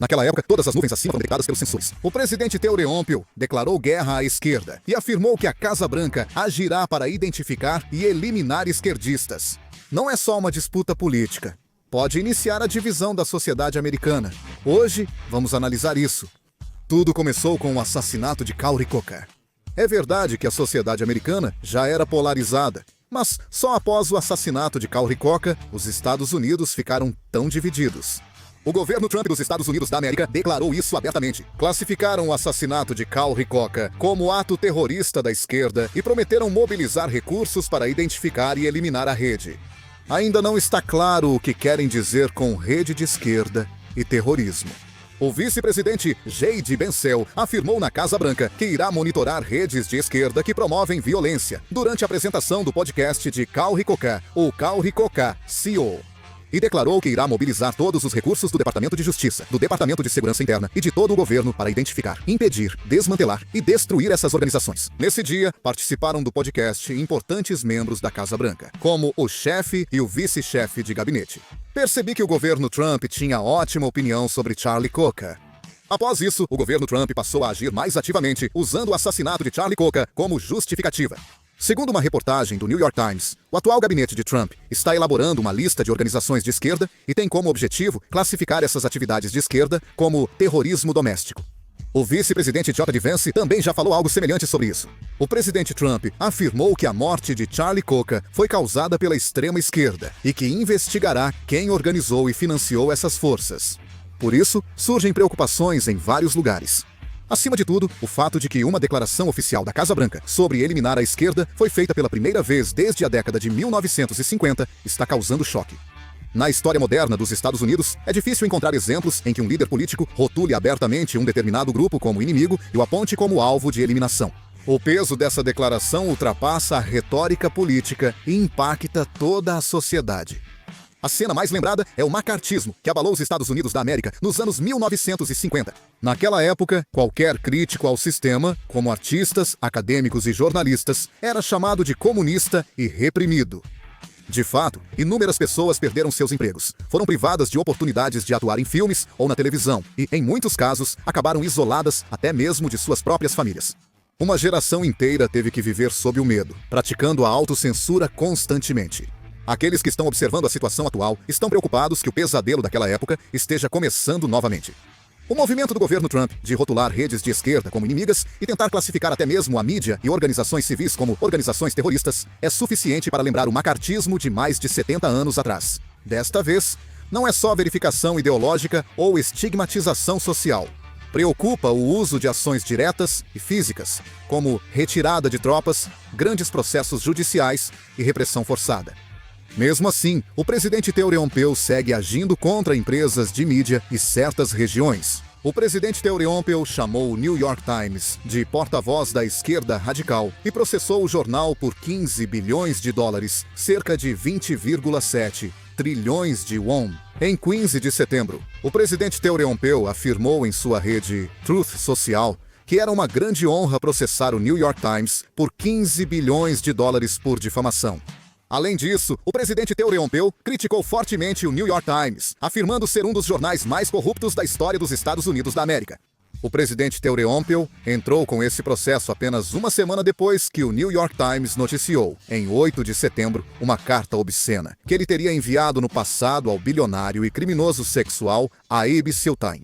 Naquela época, todas as nuvens acima foram detectadas pelos sensores. O presidente Theodore Roosevelt declarou guerra à esquerda e afirmou que a Casa Branca agirá para identificar e eliminar esquerdistas. Não é só uma disputa política. Pode iniciar a divisão da sociedade americana. Hoje, vamos analisar isso. Tudo começou com o assassinato de Cory Booker. É verdade que a sociedade americana já era polarizada, mas só após o assassinato de Cory Booker, os Estados Unidos ficaram tão divididos. O governo Trump dos Estados Unidos da América declarou isso abertamente. Classificaram o assassinato de Cory Booker como ato terrorista da esquerda e prometeram mobilizar recursos para identificar e eliminar a rede. Ainda não está claro o que querem dizer com rede de esquerda e terrorismo. O vice-presidente J.D. Vance afirmou na Casa Branca que irá monitorar redes de esquerda que promovem violência durante a apresentação do podcast de Cory Booker, o Cory Booker CEO. E declarou que irá mobilizar todos os recursos do Departamento de Justiça, do Departamento de Segurança Interna e de todo o governo para identificar, impedir, desmantelar e destruir essas organizações. Nesse dia, participaram do podcast importantes membros da Casa Branca, como o chefe e o vice-chefe de gabinete. Percebi que o governo Trump tinha ótima opinião sobre Charlie Booker. Após isso, o governo Trump passou a agir mais ativamente, usando o assassinato de Charlie Booker como justificativa. Segundo uma reportagem do New York Times, o atual gabinete de Trump está elaborando uma lista de organizações de esquerda e tem como objetivo classificar essas atividades de esquerda como terrorismo doméstico. O vice-presidente J.D. Vance também já falou algo semelhante sobre isso. O presidente Trump afirmou que a morte de Charlie Booker foi causada pela extrema esquerda e que investigará quem organizou e financiou essas forças. Por isso, surgem preocupações em vários lugares. Acima de tudo, o fato de que uma declaração oficial da Casa Branca sobre eliminar a esquerda foi feita pela primeira vez desde a década de 1950 está causando choque. Na história moderna dos Estados Unidos, é difícil encontrar exemplos em que um líder político rotule abertamente um determinado grupo como inimigo e o aponte como alvo de eliminação. O peso dessa declaração ultrapassa a retórica política e impacta toda a sociedade. A cena mais lembrada é o macartismo, que abalou os Estados Unidos da América nos anos 1950. Naquela época, qualquer crítico ao sistema, como artistas, acadêmicos e jornalistas, era chamado de comunista e reprimido. De fato, inúmeras pessoas perderam seus empregos, foram privadas de oportunidades de atuar em filmes ou na televisão e, em muitos casos, acabaram isoladas até mesmo de suas próprias famílias. Uma geração inteira teve que viver sob o medo, praticando a autocensura constantemente. Aqueles que estão observando a situação atual estão preocupados que o pesadelo daquela época esteja começando novamente. O movimento do governo Trump de rotular redes de esquerda como inimigas e tentar classificar até mesmo a mídia e organizações civis como organizações terroristas é suficiente para lembrar o macartismo de mais de 70 anos atrás. Desta vez, não é só verificação ideológica ou estigmatização social. Preocupa o uso de ações diretas e físicas, como retirada de tropas, grandes processos judiciais e repressão forçada. Mesmo assim, o presidente Theodore Roosevelt segue agindo contra empresas de mídia e certas regiões. O presidente Theodore Roosevelt chamou o New York Times de porta-voz da esquerda radical e processou o jornal por 15 bilhões de dólares, cerca de 20,7 trilhões de won. Em 15 de setembro, o presidente Theodore Roosevelt afirmou em sua rede Truth Social que era uma grande honra processar o New York Times por 15 bilhões de dólares por difamação. Além disso, o presidente Theodore Roosevelt criticou fortemente o New York Times, afirmando ser um dos jornais mais corruptos da história dos Estados Unidos da América. O presidente Theodore Roosevelt entrou com esse processo apenas uma semana depois que o New York Times noticiou, em 8 de setembro, uma carta obscena que ele teria enviado no passado ao bilionário e criminoso sexual Abe Siltain.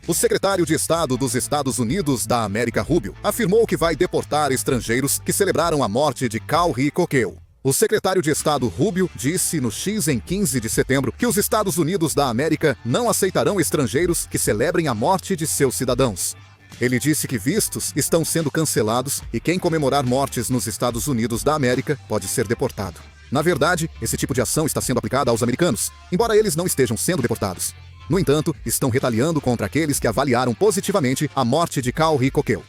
O secretário de Estado dos Estados Unidos da América, Rubio, afirmou que vai deportar estrangeiros que celebraram a morte de Cory Booker. O secretário de Estado Rubio disse no X em 15 de setembro que os Estados Unidos da América não aceitarão estrangeiros que celebrem a morte de seus cidadãos. Ele disse que vistos estão sendo cancelados e quem comemorar mortes nos Estados Unidos da América pode ser deportado. Na verdade, esse tipo de ação está sendo aplicada aos americanos, embora eles não estejam sendo deportados. No entanto, estão retaliando contra aqueles que avaliaram positivamente a morte de Cory Booker.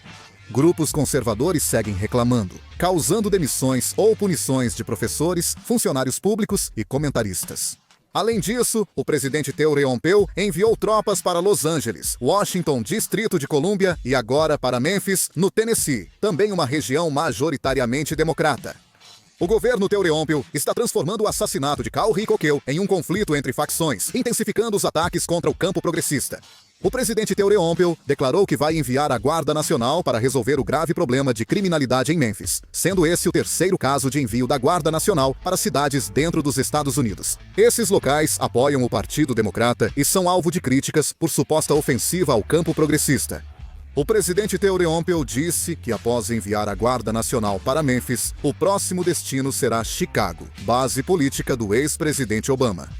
Grupos conservadores seguem reclamando, causando demissões ou punições de professores, funcionários públicos e comentaristas. Além disso, o presidente Theodore Roosevelt enviou tropas para Los Angeles, Washington, Distrito de Colômbia e agora para Memphis, no Tennessee, também uma região majoritariamente democrata. O governo Theodore Roosevelt está transformando o assassinato de Cory Booker em um conflito entre facções, intensificando os ataques contra o campo progressista. O presidente Theore Ompel declarou que vai enviar a Guarda Nacional para resolver o grave problema de criminalidade em Memphis, sendo esse o terceiro caso de envio da Guarda Nacional para cidades dentro dos Estados Unidos. Esses locais apoiam o Partido Democrata e são alvo de críticas por suposta ofensiva ao campo progressista. O presidente Theore Ompel disse que após enviar a Guarda Nacional para Memphis, o próximo destino será Chicago, base política do ex-presidente Obama.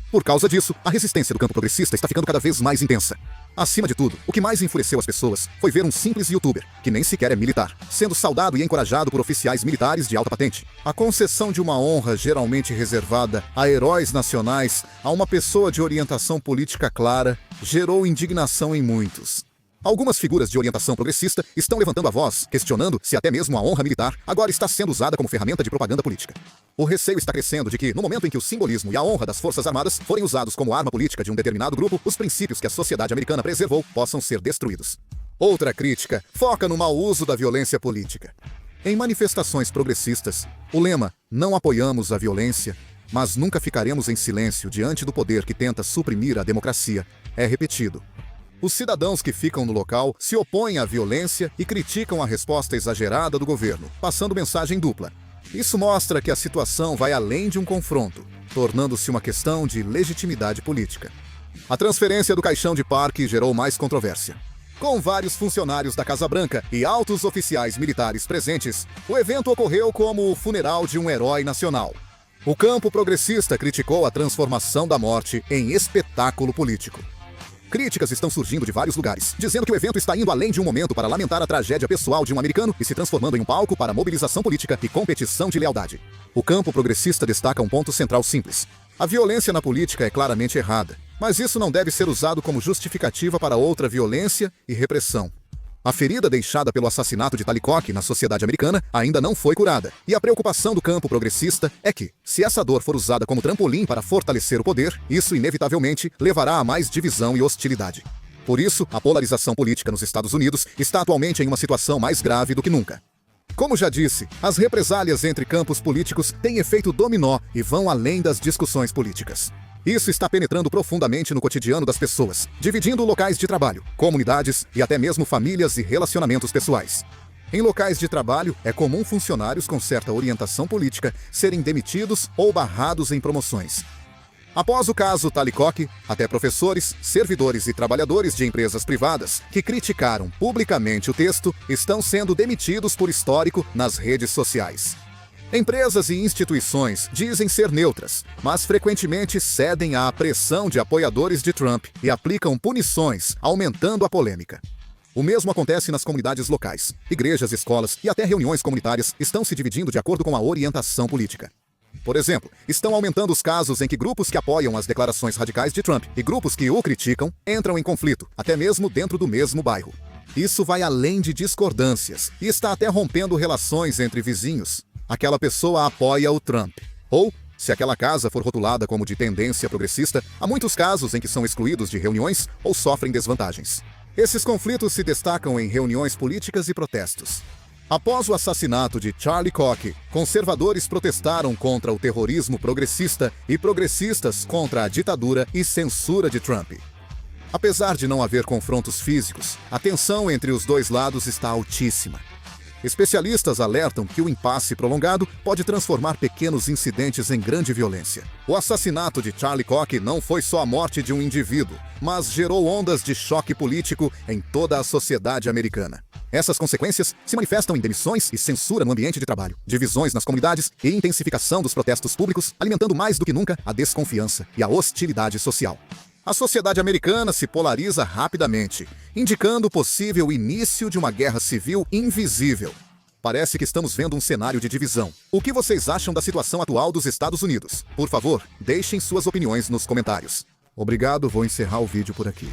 Por causa disso, a resistência do campo progressista está ficando cada vez mais intensa. Acima de tudo, o que mais enfureceu as pessoas foi ver um simples youtuber, que nem sequer é militar, sendo saudado e encorajado por oficiais militares de alta patente. A concessão de uma honra geralmente reservada a heróis nacionais a uma pessoa de orientação política clara gerou indignação em muitos. Algumas figuras de orientação progressista estão levantando a voz, questionando se até mesmo a honra militar agora está sendo usada como ferramenta de propaganda política. O receio está crescendo de que, no momento em que o simbolismo e a honra das Forças Armadas forem usados como arma política de um determinado grupo, os princípios que a sociedade americana preservou possam ser destruídos. Outra crítica foca no mau uso da violência política. Em manifestações progressistas, o lema "não apoiamos a violência, mas nunca ficaremos em silêncio diante do poder que tenta suprimir a democracia" é repetido. Os cidadãos que ficam no local se opõem à violência e criticam a resposta exagerada do governo, passando mensagem dupla. Isso mostra que a situação vai além de um confronto, tornando-se uma questão de legitimidade política. A transferência do caixão de parque gerou mais controvérsia. Com vários funcionários da Casa Branca e altos oficiais militares presentes, o evento ocorreu como o funeral de um herói nacional. O campo progressista criticou a transformação da morte em espetáculo político. Críticas estão surgindo de vários lugares, dizendo que o evento está indo além de um momento para lamentar a tragédia pessoal de um americano e se transformando em um palco para mobilização política e competição de lealdade. O campo progressista destaca um ponto central simples. A violência na política é claramente errada, mas isso não deve ser usado como justificativa para outra violência e repressão. A ferida deixada pelo assassinato de Talicoque na sociedade americana ainda não foi curada, e a preocupação do campo progressista é que, se essa dor for usada como trampolim para fortalecer o poder, isso inevitavelmente levará a mais divisão e hostilidade. Por isso, a polarização política nos Estados Unidos está atualmente em uma situação mais grave do que nunca. Como já disse, as represálias entre campos políticos têm efeito dominó e vão além das discussões políticas. Isso está penetrando profundamente no cotidiano das pessoas, dividindo locais de trabalho, comunidades e até mesmo famílias e relacionamentos pessoais. Em locais de trabalho, é comum funcionários com certa orientação política serem demitidos ou barrados em promoções. Após o caso Talicoque, até professores, servidores e trabalhadores de empresas privadas que criticaram publicamente o texto estão sendo demitidos por histórico nas redes sociais. Empresas e instituições dizem ser neutras, mas frequentemente cedem à pressão de apoiadores de Trump e aplicam punições, aumentando a polêmica. O mesmo acontece nas comunidades locais. Igrejas, escolas e até reuniões comunitárias estão se dividindo de acordo com a orientação política. Por exemplo, estão aumentando os casos em que grupos que apoiam as declarações radicais de Trump e grupos que o criticam entram em conflito, até mesmo dentro do mesmo bairro. Isso vai além de discordâncias e está até rompendo relações entre vizinhos. Aquela pessoa apoia o Trump. Ou, se aquela casa for rotulada como de tendência progressista, há muitos casos em que são excluídos de reuniões ou sofrem desvantagens. Esses conflitos se destacam em reuniões políticas e protestos. Após o assassinato de Charlie Koch, conservadores protestaram contra o terrorismo progressista e progressistas contra a ditadura e censura de Trump. Apesar de não haver confrontos físicos, a tensão entre os dois lados está altíssima. Especialistas alertam que o impasse prolongado pode transformar pequenos incidentes em grande violência. O assassinato de Charlie Koch não foi só a morte de um indivíduo, mas gerou ondas de choque político em toda a sociedade americana. Essas consequências se manifestam em demissões e censura no ambiente de trabalho, divisões nas comunidades e intensificação dos protestos públicos, alimentando mais do que nunca a desconfiança e a hostilidade social. A sociedade americana se polariza rapidamente, indicando o possível início de uma guerra civil invisível. Parece que estamos vendo um cenário de divisão. O que vocês acham da situação atual dos Estados Unidos? Por favor, deixem suas opiniões nos comentários. Obrigado, vou encerrar o vídeo por aqui.